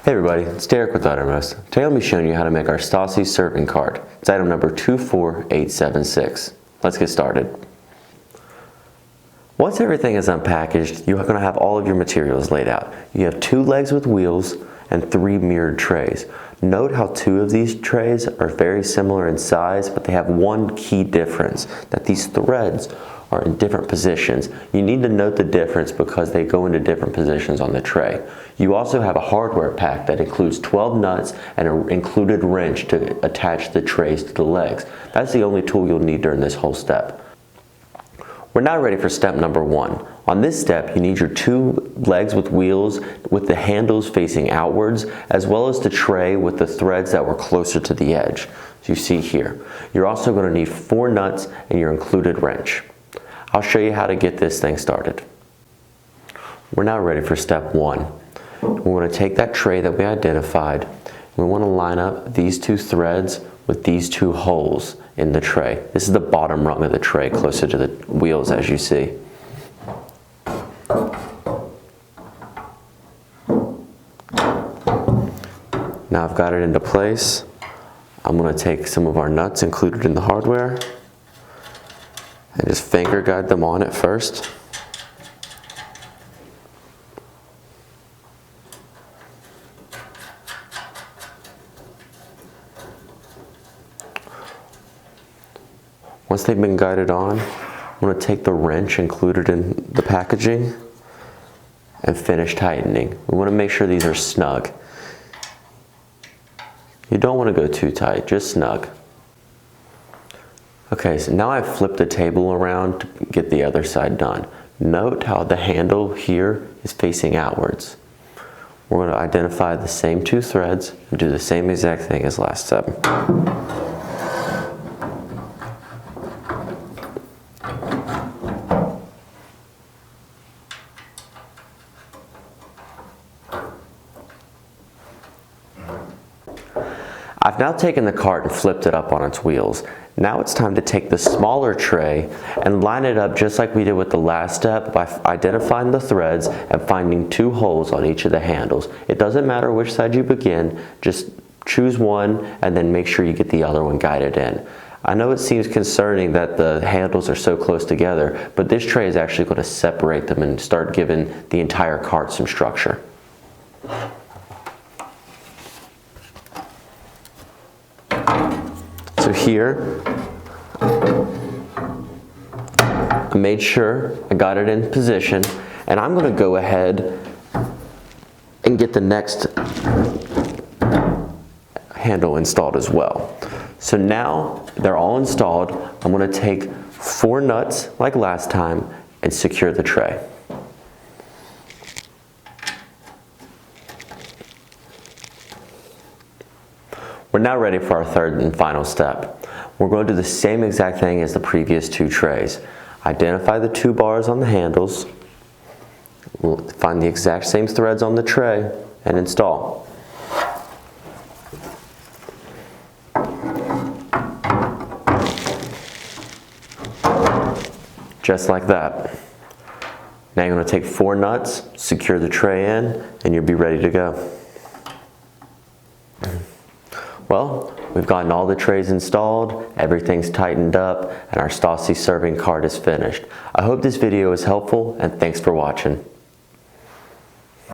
Hey everybody, it's Derek with Uttermost. Today I'll be showing you how to make our Stassi Serving Cart. It's item number 24876. Let's get started. Once everything is unpackaged, you're going to have all of your materials laid out. You have 2 legs with wheels and 3 mirrored trays. Note how 2 of these trays are very similar in size, but they have one key difference, that these threads are in different positions. You need to note the difference because they go into different positions on the tray. You also have a hardware pack that includes 12 nuts and an included wrench to attach the trays to the legs. That's the only tool you'll need during this whole step. We're now ready for step number 1. On this step, you need your 2 legs with wheels with the handles facing outwards, as well as the tray with the threads that were closer to the edge, as you see here. You're also going to need 4 nuts and your included wrench. I'll show you how to get this thing started. We're now ready for step 1. We want to take that tray that we identified. We want to line up these 2 threads with these 2 holes in the tray. This is the bottom rung of the tray, closer to the wheels, as you see. Now I've got it into place. I'm going to take some of our nuts included in the hardware and just finger guide them on at first. Once they've been guided on, I'm going to take the wrench included in the packaging and finish tightening. We want to make sure these are snug. You don't want to go too tight, just snug. Okay, so now I've flipped the table around to get the other side done. Note how the handle here is facing outwards. We're going to identify the same 2 threads and do the same exact thing as last step. I've now taken the cart and flipped it up on its wheels. Now it's time to take the smaller tray and line it up just like we did with the last step by identifying the threads and finding 2 holes on each of the handles. It doesn't matter which side you begin, just choose one and then make sure you get the other one guided in. I know it seems concerning that the handles are so close together, but this tray is actually going to separate them and start giving the entire cart some structure. So here, I made sure I got it in position, and I'm going to go ahead and get the next handle installed as well. So now they're all installed. I'm going to take 4 nuts like last time and secure the tray. We're now ready for our third and final step. We're going to do the same exact thing as the previous 2 trays. Identify the 2 bars on the handles. We'll find the exact same threads on the tray and install. Just like that. Now you're going to take 4 nuts, secure the tray in, and you'll be ready to go. Well, we've gotten all the trays installed, everything's tightened up, and our Stassi serving cart is finished. I hope this video was helpful, and thanks for watching.